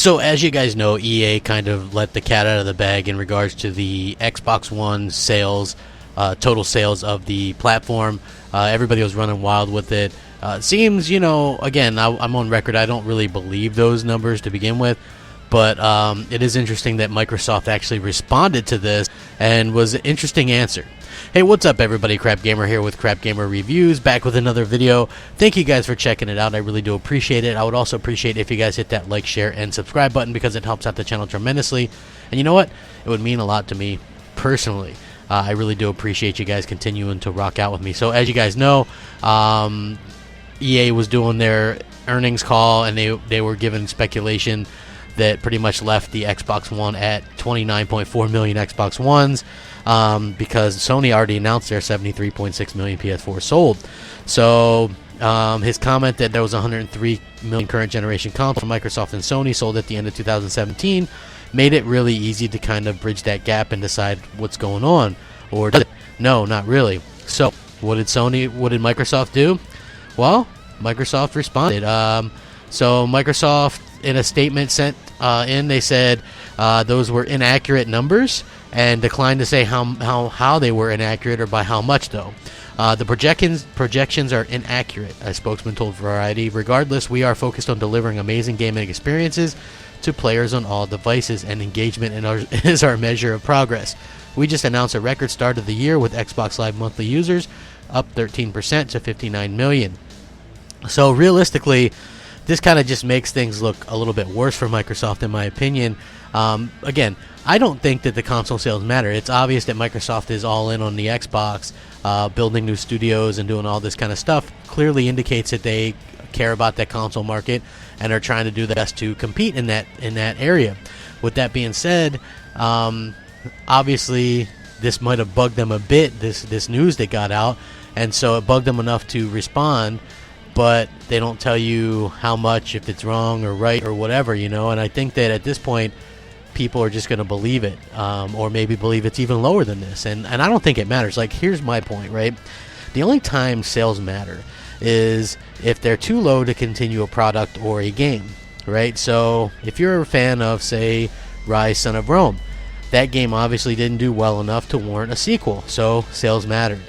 So as you guys know, EA kind of let the cat out of the bag in regards to the Xbox One sales, total sales of the platform. Everybody was running wild with it. Seems, you know, again, I'm on record, I don't really believe those numbers to begin with. But it is interesting that Microsoft actually responded to this and was an interesting answer. Hey, what's up everybody? Crapgamer here with Crapgamer Reviews, back with another video. Thank you guys for checking it out. I really do appreciate it. I would also appreciate if you guys hit that like, share, and subscribe button because it helps out the channel tremendously. And you know what? It would mean a lot to me personally. I really do appreciate you guys continuing to rock out with me. So as you guys know, EA was doing their earnings call and they were giving speculation that pretty much left the Xbox One at 29.4 million Xbox Ones because Sony already announced their 73.6 million PS4 sold. So his comment that there was 103 million current generation consoles from Microsoft and Sony sold at the end of 2017 made it really easy to kind of bridge that gap and decide what's going on. Or does it? No, not really. So what did Microsoft do? Well, Microsoft responded. So Microsoft, in a statement sent in, they said those were inaccurate numbers and declined to say how they were inaccurate or by how much though. The projections are inaccurate, a spokesman told Variety. Regardless, we are focused on delivering amazing gaming experiences to players on all devices, and engagement is our measure of progress. We just announced a record start of the year with Xbox Live monthly users up 13% to 59 million. So realistically, this kind of just makes things look a little bit worse for Microsoft, in my opinion. Again, I don't think that the console sales matter. It's obvious that Microsoft is all in on the Xbox, building new studios and doing all this kind of stuff. Clearly indicates that they care about that console market and are trying to do their best to compete in that area. With that being said, obviously this might have bugged them a bit, this news that got out, and so it bugged them enough to respond. But they don't tell you how much, if it's wrong or right or whatever, you know. And I think that at this point, people are just going to believe it, or maybe believe it's even lower than this. And I don't think it matters. Like, here's my point, right? The only time sales matter is if they're too low to continue a product or a game, right? So if you're a fan of, say, Rise Son of Rome, that game obviously didn't do well enough to warrant a sequel, so sales mattered.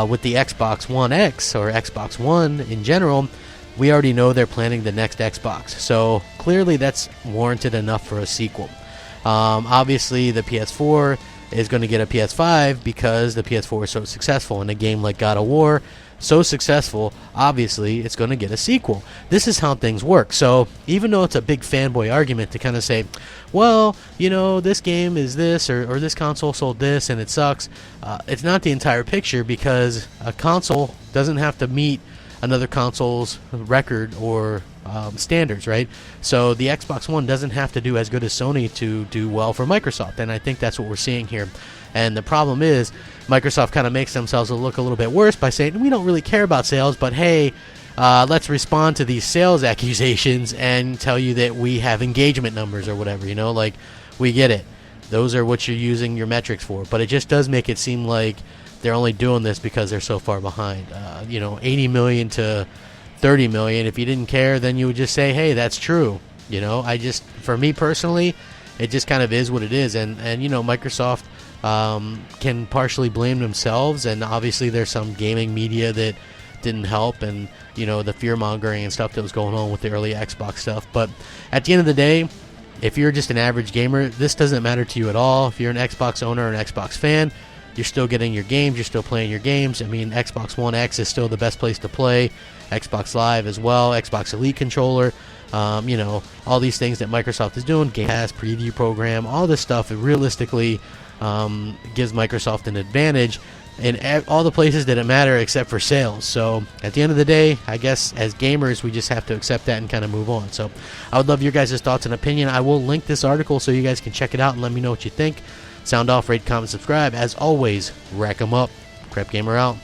With the Xbox One X, or Xbox One in general, we already know they're planning the next Xbox. So clearly that's warranted enough for a sequel. Obviously the PS4 is going to get a PS5 because the PS4 is so successful. In a game like God of War, so successful, obviously it's going to get a sequel. This is how things work. So even though it's a big fanboy argument to kind of say, well, you know, this game is this, or this console sold this and it sucks, it's not the entire picture, because a console doesn't have to meet another console's record or standards, right? So the Xbox One doesn't have to do as good as Sony to do well for Microsoft, and I think that's what we're seeing here. And the problem is Microsoft kind of makes themselves look a little bit worse by saying, we don't really care about sales, but hey, let's respond to these sales accusations and tell you that we have engagement numbers or whatever, you know, like, we get it. Those are what you're using your metrics for. But it just does make it seem like they're only doing this because they're so far behind. You know, 80 million to 30 million. If you didn't care, then you would just say, hey, that's true. You know, for me personally, it just kind of is what it is. And you know, Microsoft can partially blame themselves, and obviously there's some gaming media that didn't help, and you know, the fear mongering and stuff that was going on with the early Xbox stuff. But at the end of the day, if you're just an average gamer, this doesn't matter to you at all. If you're an Xbox owner or an Xbox fan, you're still getting your games, you're still playing your games. I mean, Xbox One X is still the best place to play, Xbox Live as well, Xbox Elite controller, you know, all these things that Microsoft is doing, Game Pass, preview program, all this stuff, it realistically gives Microsoft an advantage in all the places that it matter except for sales. So at the end of the day, I guess as gamers, we just have to accept that and kind of move on. So I would love your guys' thoughts and opinion. I will link this article so you guys can check it out and let me know what you think. Sound off, rate, comment, subscribe. As always, rack 'em up. Crapgamer out.